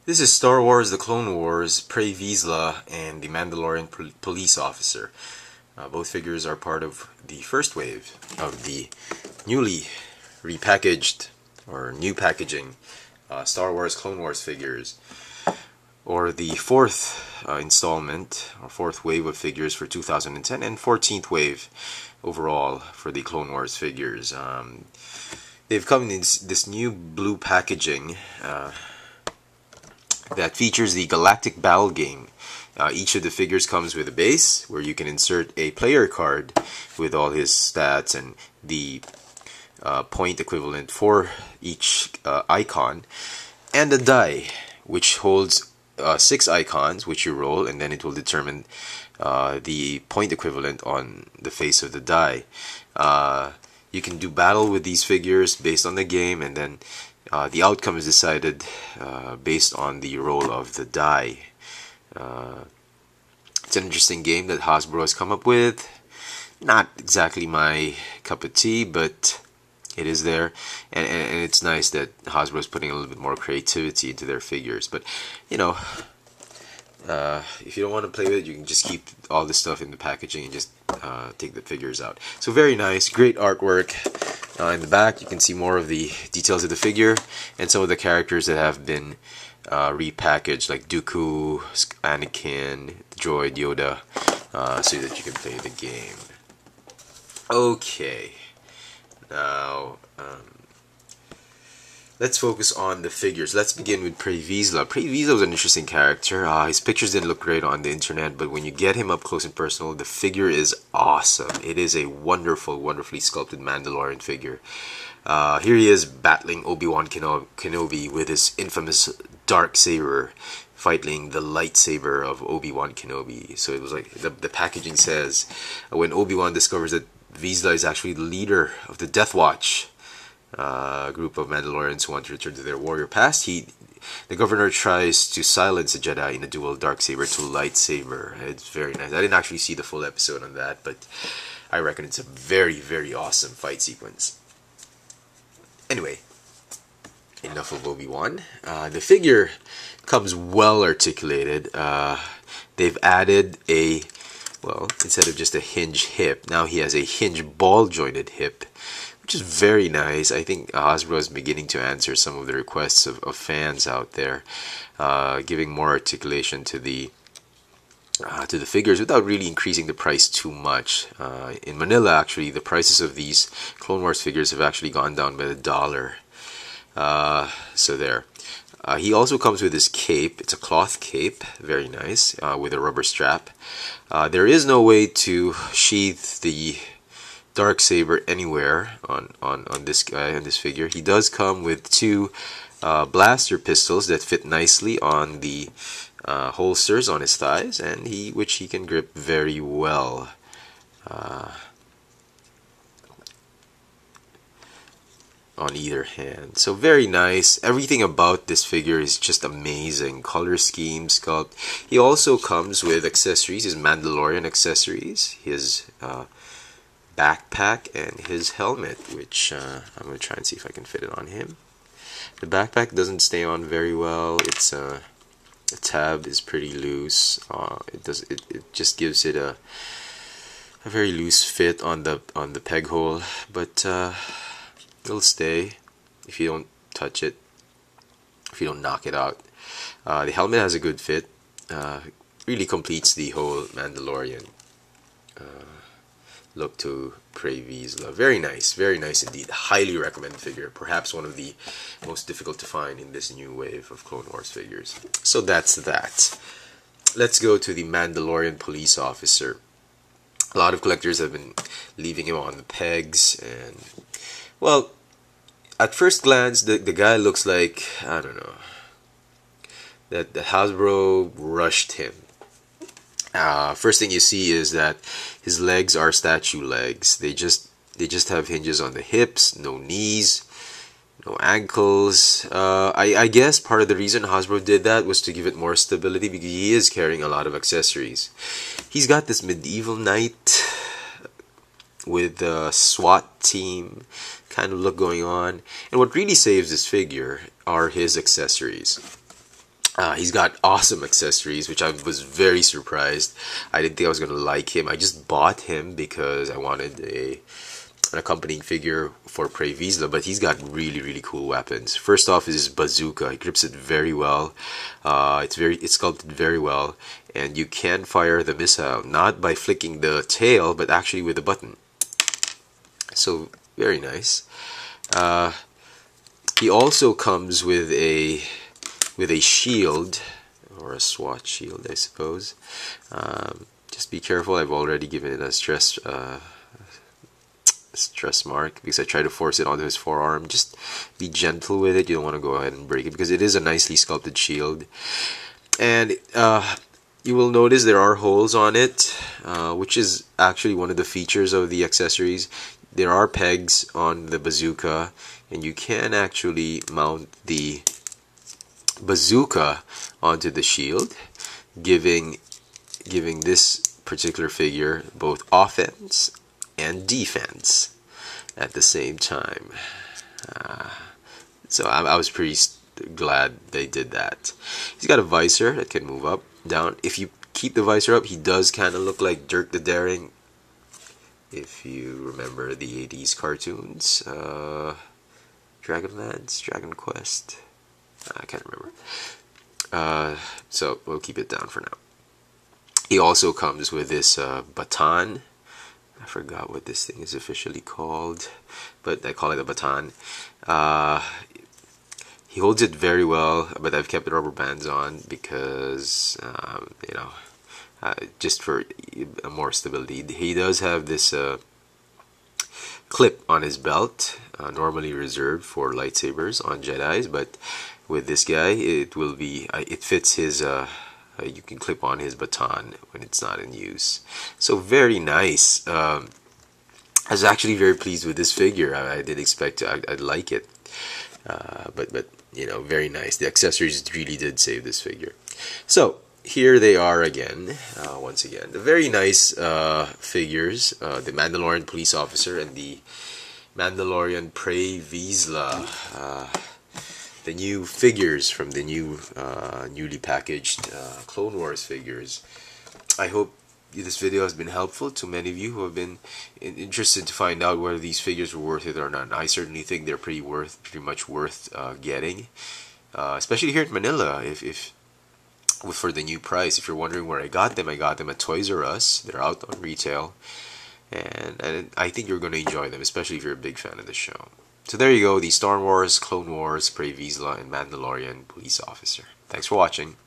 This is Star Wars: The Clone Wars, Vizsla, and the Mandalorian police officer. Both figures are part of the first wave of the newly repackaged or new packaging Star Wars Clone Wars figures, or the fourth installment or fourth wave of figures for 2010 and 14th wave overall for the Clone Wars figures. They've come in this new blue packaging that features the Galactic Battle Game. Each of the figures comes with a base where you can insert a player card with all his stats and the point equivalent for each icon, and a die which holds 6 icons which you roll, and then it will determine the point equivalent on the face of the die. You can do battle with these figures based on the game, and then the outcome is decided based on the roll of the die. It's an interesting game that Hasbro has come up with. Not exactly my cup of tea, but it is there, and it's nice that Hasbro is putting a little bit more creativity into their figures. But you know, if you don't want to play with it, you can just keep all this stuff in the packaging and just take the figures out. So very nice, great artwork. In the back, you can see more of the details of the figure and some of the characters that have been repackaged, like Dooku, Anakin, the droid, Yoda, so that you can play the game. Okay, now let's focus on the figures. Let's begin with Vizsla. Vizsla was an interesting character. His pictures didn't look great on the internet, but when you get him up close and personal, the figure is awesome. It is a wonderful, wonderfully sculpted Mandalorian figure. Here he is battling Obi-Wan Kenobi with his infamous dark saber, fighting the lightsaber of Obi-Wan Kenobi. So it was like the packaging says, when Obi-Wan discovers that Vizsla is actually the leader of the Death Watch, group of Mandalorians who want to return to their warrior past, the governor tries to silence the Jedi in a dual darksaber to lightsaber. It's very nice. I didn't actually see the full episode on that, but I reckon it's a very, very awesome fight sequence. Anyway, enough of Obi-Wan. The figure comes well articulated. They've added instead of just a hinge hip, now he has a hinge ball jointed hip, which is very nice. I think Hasbro is beginning to answer some of the requests of fans out there, giving more articulation to the figures without really increasing the price too much. In Manila, actually, the prices of these Clone Wars figures have actually gone down by $1. So there. He also comes with his cape. It's a cloth cape, very nice, with a rubber strap. There is no way to sheath the darksaber anywhere on this guy, on this figure. He does come with 2 blaster pistols that fit nicely on the holsters on his thighs, and which he can grip very well. On either hand. So very nice. Everything about this figure is just amazing. Color scheme, sculpt. He also comes with accessories, his Mandalorian accessories, his backpack, and his helmet, which I'm going to try and see if I can fit it on him. The backpack doesn't stay on very well. It's the tab is pretty loose. It just gives it a very loose fit on the peg hole, but it'll stay if you don't touch it, if you don't knock it out. The helmet has a good fit. Really completes the whole Mandalorian look to Vizsla. Very nice indeed. Highly recommended figure. Perhaps one of the most difficult to find in this new wave of Clone Wars figures. So that's that. Let's go to the Mandalorian police officer. A lot of collectors have been leaving him on the pegs, and well, at first glance, the guy looks like, I don't know, that the Hasbro rushed him. First thing you see is that his legs are statue legs. They just have hinges on the hips, no knees, no ankles. I guess part of the reason Hasbro did that was to give it more stability, because he is carrying a lot of accessories. He's got this medieval knight with a SWAT team kind of look going on, and what really saves this figure are his accessories. He's got awesome accessories, which I was very surprised. I didn't think I was gonna like him. I just bought him because I wanted an accompanying figure for Prey Vizsla, but he's got really cool weapons. First off is his bazooka. He grips it very well. It's sculpted very well, and you can fire the missile not by flicking the tail, but actually with a button. So very nice. He also comes with a shield, or a SWAT shield, I suppose. Just be careful. I've already given it a stress mark because I tried to force it onto his forearm. Just be gentle with it. You don't want to go ahead and break it because it is a nicely sculpted shield. And you will notice there are holes on it, which is actually one of the features of the accessories. There are pegs on the bazooka, and you can actually mount the bazooka onto the shield, giving this particular figure both offense and defense at the same time. So I was pretty glad they did that. He's got a visor that can move up, down. If you keep the visor up, he does kind of look like Dirk the Daring, if you remember the 80s cartoons. Dragonlance, Dragon Quest, I can't remember. So we'll keep it down for now. He also comes with this baton. I forgot what this thing is officially called, but I call it a baton. He holds it very well, but I've kept the rubber bands on because, you know, just for more stability. He does have this clip on his belt, normally reserved for lightsabers on Jedis, but with this guy, it will be, it fits his, you can clip on his baton when it's not in use. So very nice. I was actually very pleased with this figure. I did expect I'd like it, but you know, very nice. The accessories really did save this figure. So here they are again, once again. The very nice figures, the Mandalorian police officer and the Mandalorian Prey Vizsla. The new figures from the newly packaged Clone Wars figures. I hope this video has been helpful to many of you who have been interested to find out whether these figures were worth it or not. I certainly think they're pretty much worth getting, especially here in Manila. If for the new price. If you're wondering where I got them at Toys R Us. They're out on retail, and I think you're going to enjoy them, especially if you're a big fan of the show. So there you go, the Star Wars, Clone Wars, Prey Vizsla, and Mandalorian Police Officer. Thanks for watching.